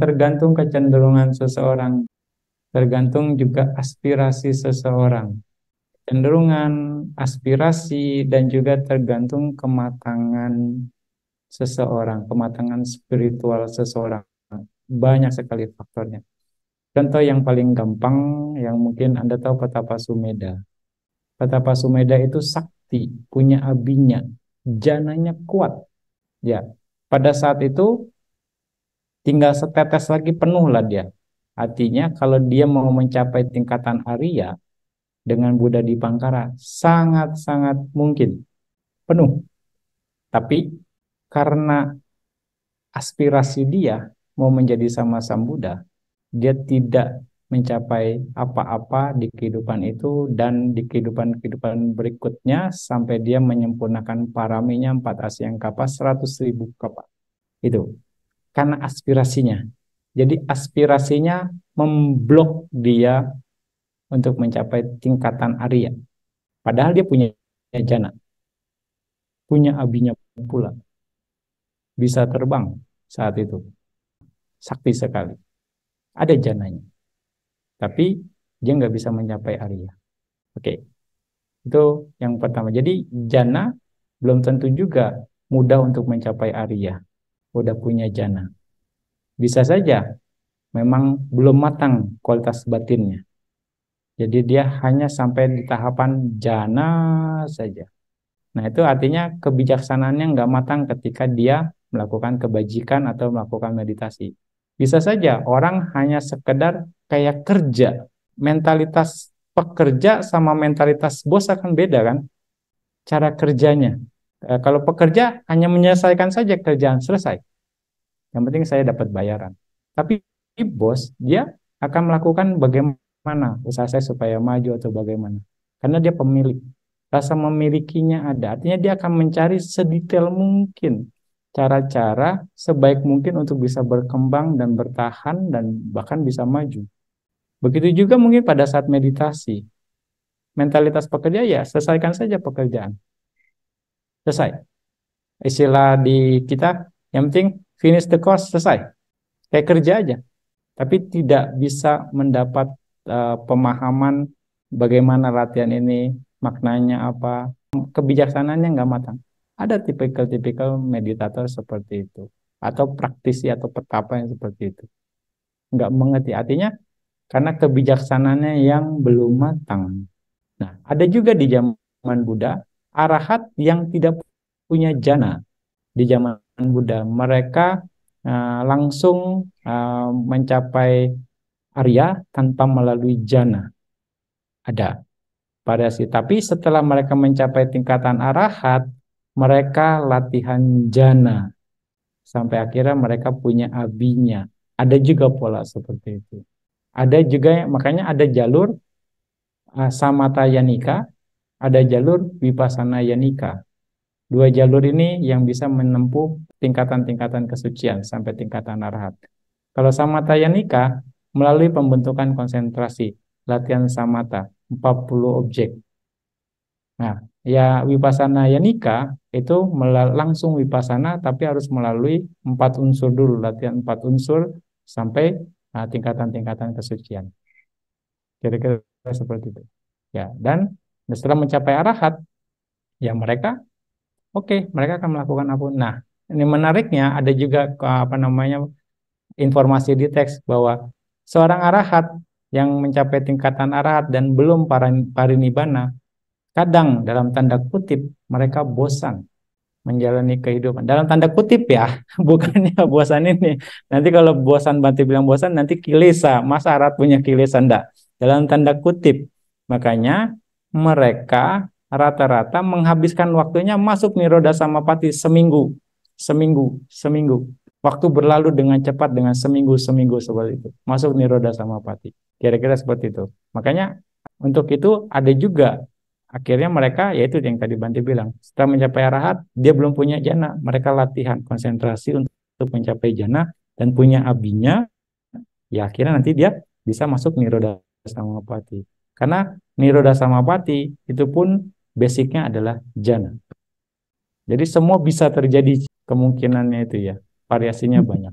Tergantung kecenderungan seseorang, tergantung juga aspirasi seseorang. Cenderungan, aspirasi, dan juga tergantung kematangan seseorang, kematangan spiritual seseorang. Banyak sekali faktornya. Contoh yang paling gampang, yang mungkin Anda tahu Petapa Sumedha. Petapa Sumedha itu sakti, punya abinya, jananya kuat. Ya, pada saat itu tinggal setetes lagi penuh lah dia. Artinya kalau dia mau mencapai tingkatan Arya dengan Buddha Dipangkara, sangat-sangat mungkin penuh. Tapi karena aspirasi dia mau menjadi sama Sang Buddha, dia tidak mencapai apa-apa di kehidupan itu dan di kehidupan-kehidupan berikutnya sampai dia menyempurnakan paraminya 4 Asyang Kapa 100.000 kapa. Itu karena aspirasinya. Jadi aspirasinya memblok dia untuk mencapai tingkatan Arya. Padahal dia punya jana, punya abinya pula, bisa terbang saat itu, sakti sekali. Ada jananya, tapi dia nggak bisa mencapai Arya. Oke, itu yang pertama. Jadi jana belum tentu juga mudah untuk mencapai Arya. Udah punya jana, bisa saja memang belum matang kualitas batinnya. Jadi dia hanya sampai di tahapan jana saja. Nah itu artinya kebijaksanaannya nggak matang ketika dia melakukan kebajikan atau melakukan meditasi. Bisa saja orang hanya sekedar kayak kerja. Mentalitas pekerja sama mentalitas bos akan beda kan? Cara kerjanya. Kalau pekerja hanya menyelesaikan saja kerjaan selesai. Yang penting saya dapat bayaran. Tapi bos dia akan melakukan bagaimana usaha saya supaya maju atau bagaimana. Karena dia pemilik. Rasa memilikinya ada. Artinya dia akan mencari sedetail mungkin cara-cara sebaik mungkin untuk bisa berkembang dan bertahan dan bahkan bisa maju. Begitu juga mungkin pada saat meditasi. Mentalitas pekerja ya selesaikan saja pekerjaan. Selesai. Istilah di kita yang penting finish the course selesai. Kayak kerja aja. Tapi tidak bisa mendapat pemahaman bagaimana latihan ini, maknanya apa, kebijaksanaannya nggak matang. Ada tipikal-tipikal meditator seperti itu, atau praktisi atau petapa yang seperti itu. Nggak mengerti, artinya karena kebijaksanaannya yang belum matang. Nah, ada juga di zaman Buddha, arahat yang tidak punya jana di zaman Buddha. Mereka langsung mencapai Arya tanpa melalui jana. Ada variasi. Tapi setelah mereka mencapai tingkatan arahat, mereka latihan jana. Sampai akhirnya mereka punya abinya. Ada juga pola seperti itu. Ada juga, makanya ada jalur samatha yanika, ada jalur vipassana yanika. Dua jalur ini yang bisa menempuh tingkatan-tingkatan kesucian sampai tingkatan arahat. Kalau samatha yanika melalui pembentukan konsentrasi, latihan samatha, 40 objek. Nah, ya vipassana yanika itu langsung vipassana tapi harus melalui 4 unsur dulu, latihan 4 unsur sampai tingkatan-tingkatan kesucian. Kira-kira seperti itu. Ya, dan setelah mencapai arahat, ya mereka oke, mereka akan melakukan apa? Nah, ini menariknya ada juga apa namanya informasi di teks bahwa seorang arahat yang mencapai tingkatan arahat dan belum parinibbana, kadang dalam tanda kutip mereka bosan menjalani kehidupan. Dalam tanda kutip ya, bukannya bosan ini. Nanti kalau bosan Banti bilang bosan, nanti kilesa. Masa arahat punya kilesa? Enggak. Dalam tanda kutip. Makanya mereka rata-rata menghabiskan waktunya masuk Niroda Samapati seminggu, seminggu, seminggu. Waktu berlalu dengan cepat dengan seminggu seperti itu. Masuk Niroda Samapati. Kira-kira seperti itu. Makanya untuk itu ada juga akhirnya mereka yaitu yang tadi Banti bilang setelah mencapai arahat dia belum punya jana. Mereka latihan konsentrasi untuk mencapai jana dan punya abinya. Ya akhirnya nanti dia bisa masuk Niroda Samapati. Karena Niroda Samapati itu pun basicnya adalah jana. Jadi semua bisa terjadi kemungkinannya itu ya. Variasinya banyak.